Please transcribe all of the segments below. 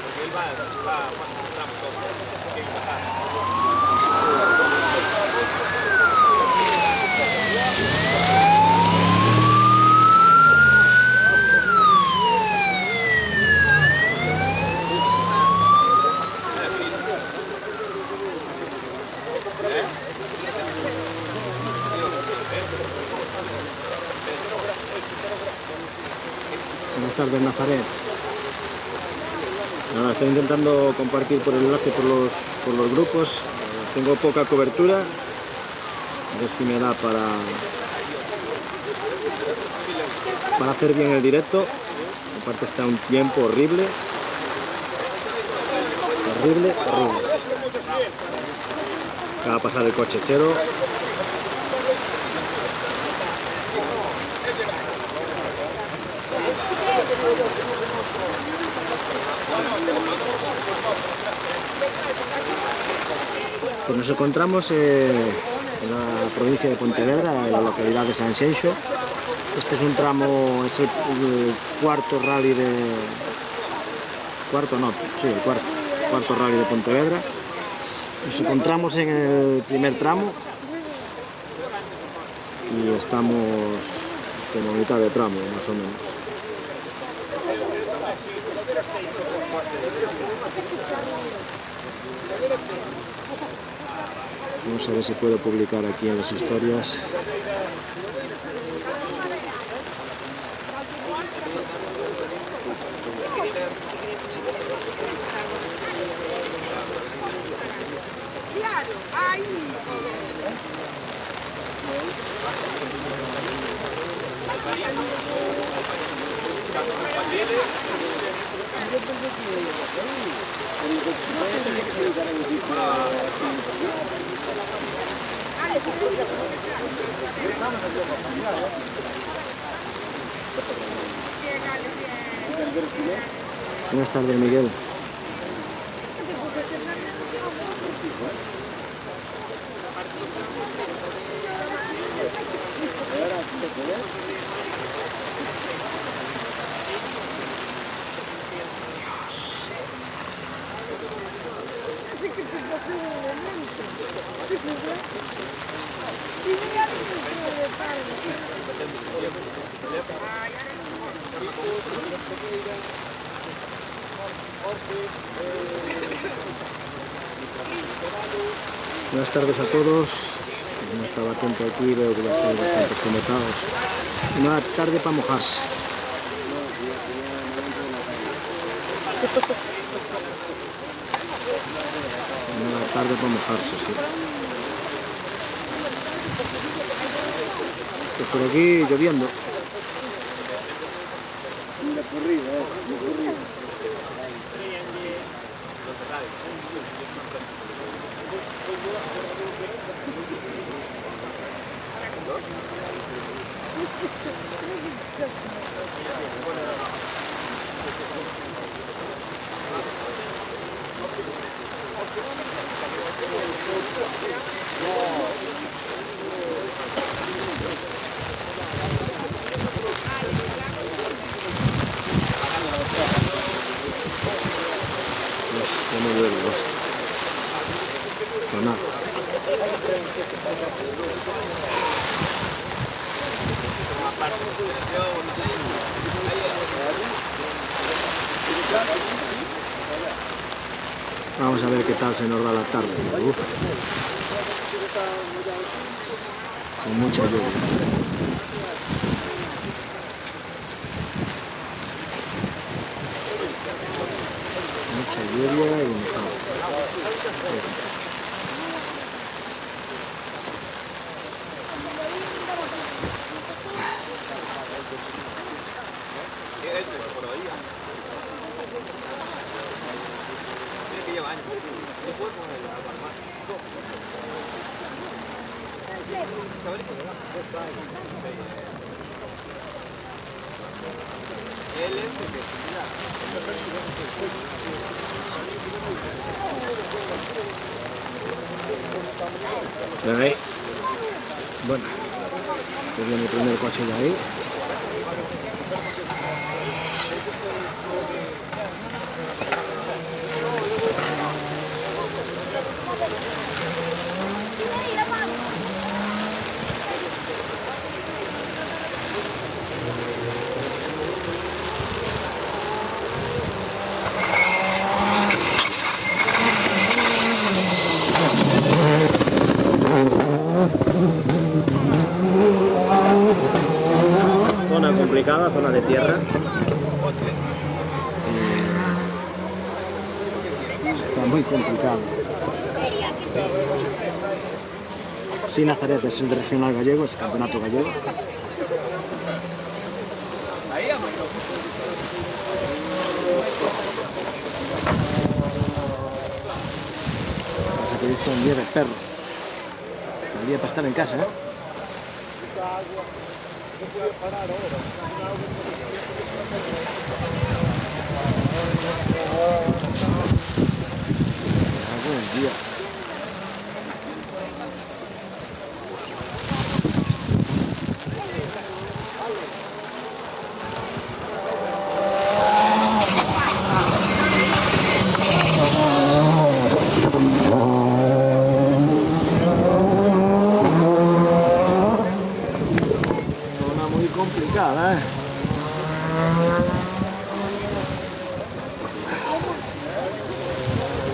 Porque él va más o menos tramo todo. Que bajar. Buenas tardes, Nazaret. Nada, estoy intentando compartir por el enlace por los grupos. Tengo poca cobertura. A ver si me da para hacer bien el directo. Aparte está un tiempo horrible. Horrible. Acaba de pasar el coche cero. Pues nos encontramos en la provincia de Pontevedra, en la localidad de San Xenxo. Este es un tramo, es el cuarto rally de... cuarto rally de Pontevedra. Nos encontramos en el primer tramo y estamos como a mitad de tramo, más o menos. Vamos a ver si puedo publicar aquí en las historias. Buenas tardes, Miguel. Buenas tardes a todos. No estaba atento aquí, veo que ya estáis bastante conectados. Una tarde para mojarse. Una tarde para mojarse, sí. Pues por aquí lloviendo. Cómo llueve, hostia. Pues nada. Vamos a ver qué tal se nos va la tarde. Uf. Con mucha lluvia. Mucha lluvia y mojado. ¿Ven ahí? Bueno, pues viene el primer coche de ahí. Zona complicada, zona de tierra. Está muy complicado. Sí, Nazaret es el regional gallego, es el campeonato gallego. Pasa que hoy son 10 perros. El día para estar en casa, ¿eh? Buen día. Zona muy complicada, ¿eh?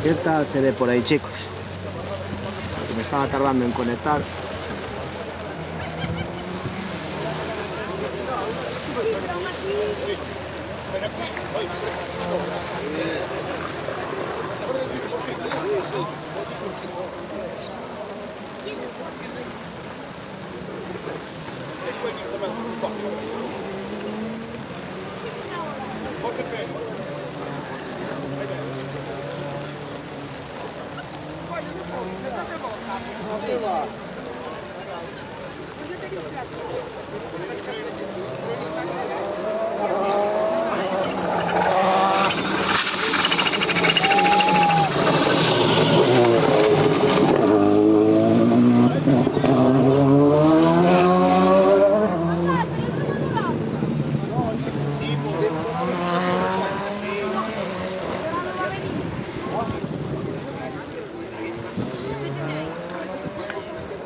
¿Qué tal se ve por ahí, chicos? Porque me estaba tardando en conectar.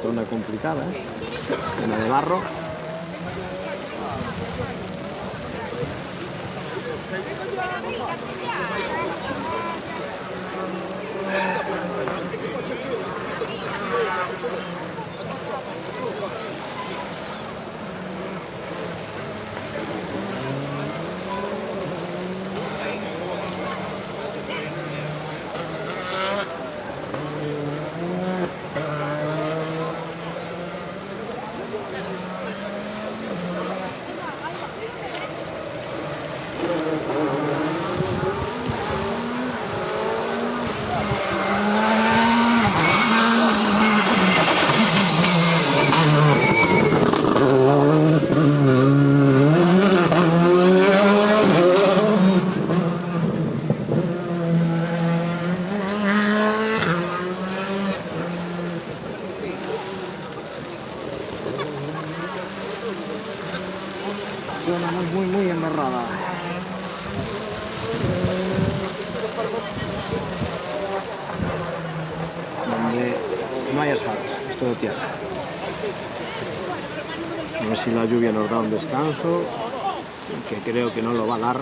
Zona complicada, ¿eh? Llena de barro. Zona muy embarrada. Donde no hay asfalto, es todo tierra. A ver si la lluvia nos da un descanso, que creo que no lo va a dar.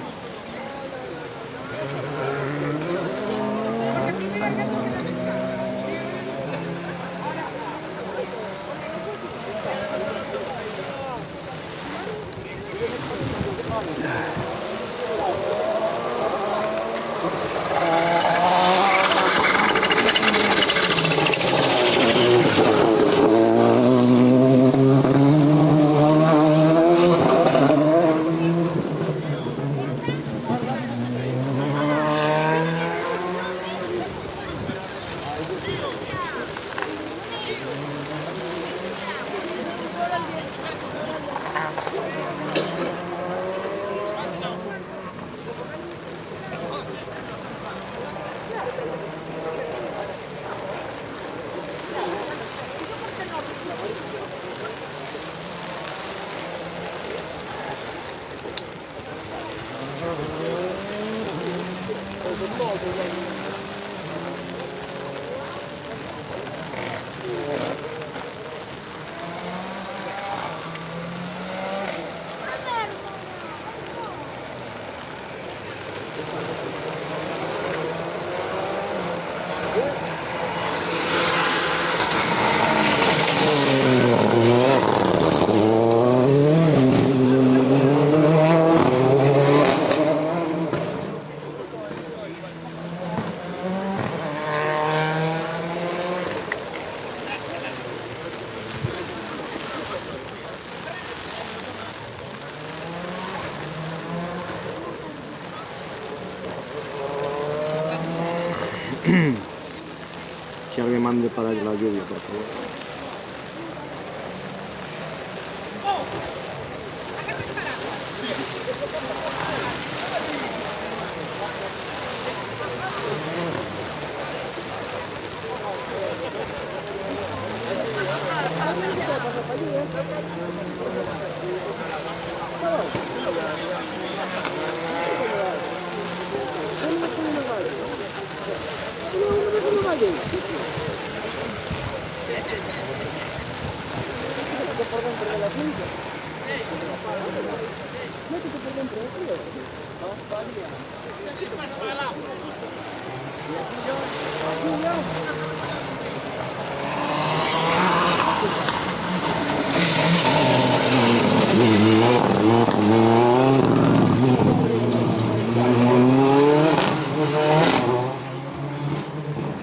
Que alguien mande para la lluvia, por favor.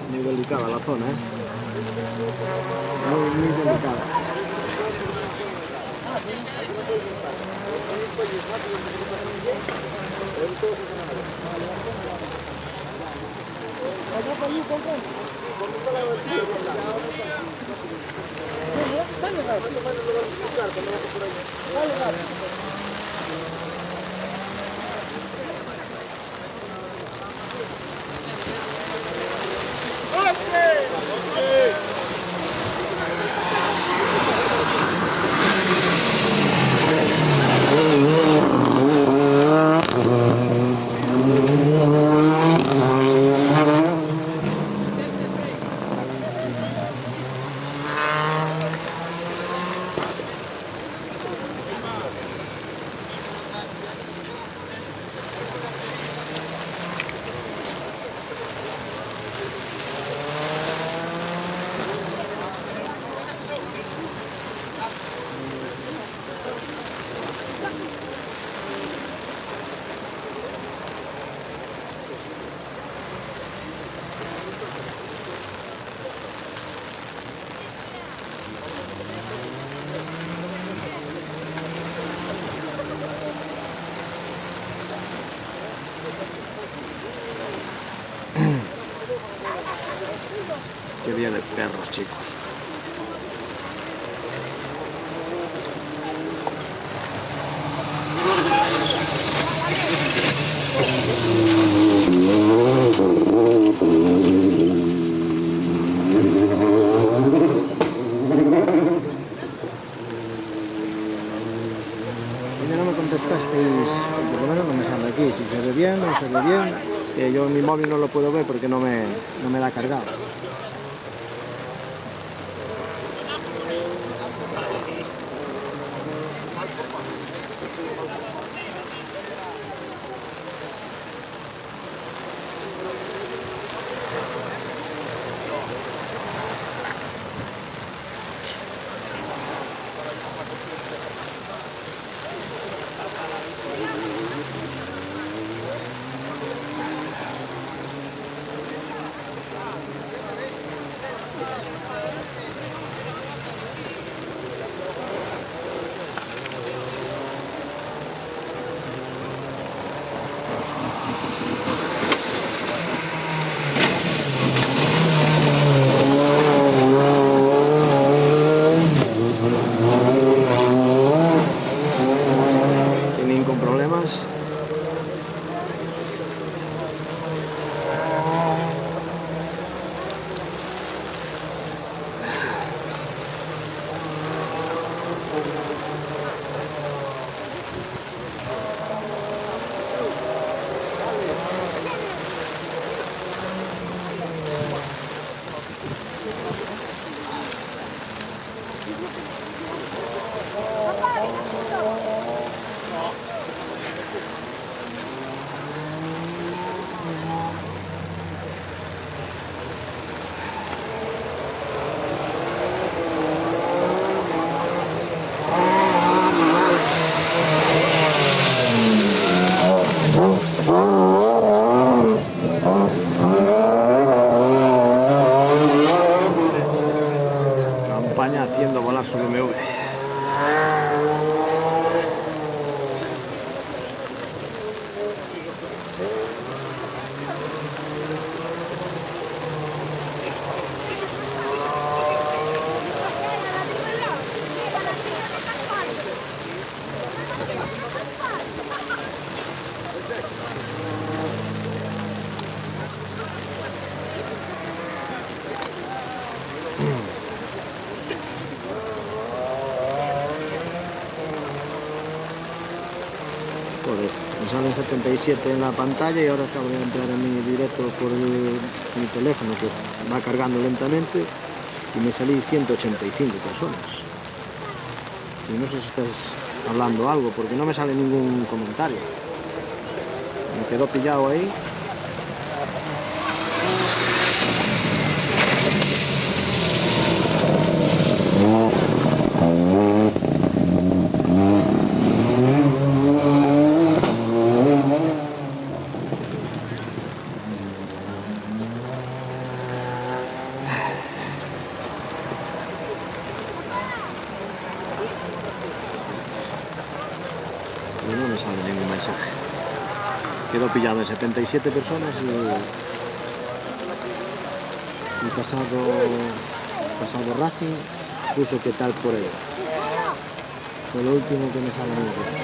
Muy delicada la zona, ¿eh? Muy delicada. Qué día de perros, chicos. Ya no me contestasteis, por lo menos no me sale aquí, si se ve bien o no se ve bien. Es que yo en mi móvil no lo puedo ver porque no me da cargado. haciendo volar su BMW. Joder, me salen 77 en la pantalla y ahora acabo de entrar en mi directo por mi teléfono que va cargando lentamente y me salí 185 personas. Y no sé si estás hablando algo porque no me sale ningún comentario. Me quedó pillado ahí. Pero no me sale ningún mensaje. Quedó pillado en 77 personas y pasado Racing puso qué tal por ahí. Fue lo último que me sale en el vídeo.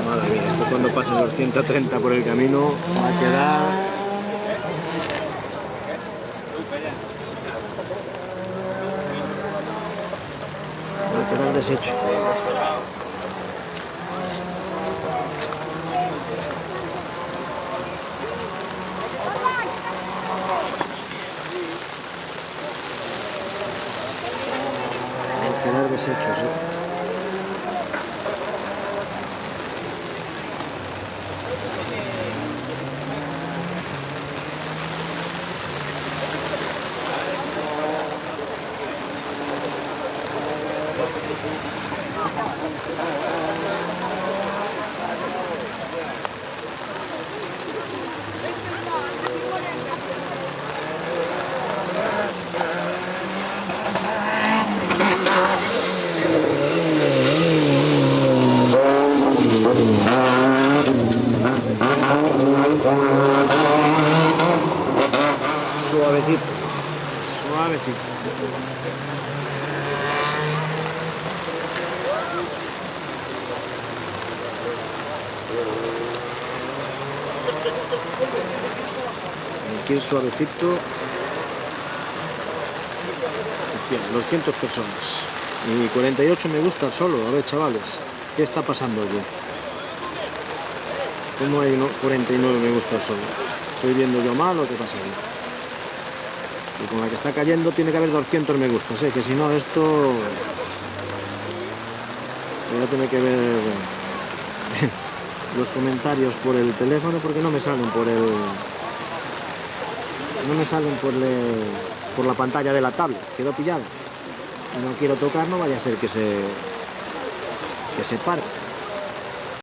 Madre mía, esto cuando pasen los 130 por el camino va a quedar... Va a quedar deshecho. Va a quedar deshecho, sí. Suavecito, suavecito. Aquí es suavecito. Hostia, 200 personas. Y 48 me gusta solo. A ver, chavales, ¿qué está pasando aquí? ¿Cómo hay 49 me gusta solo? ¿Estoy viendo yo mal o qué pasa aquí? Y con la que está cayendo tiene que haber 200 me gustas, que si no esto voy a tener que ver los comentarios por el teléfono porque no me salen por la pantalla de la tablet, quedó pillado. No quiero tocar, no vaya a ser que se parte.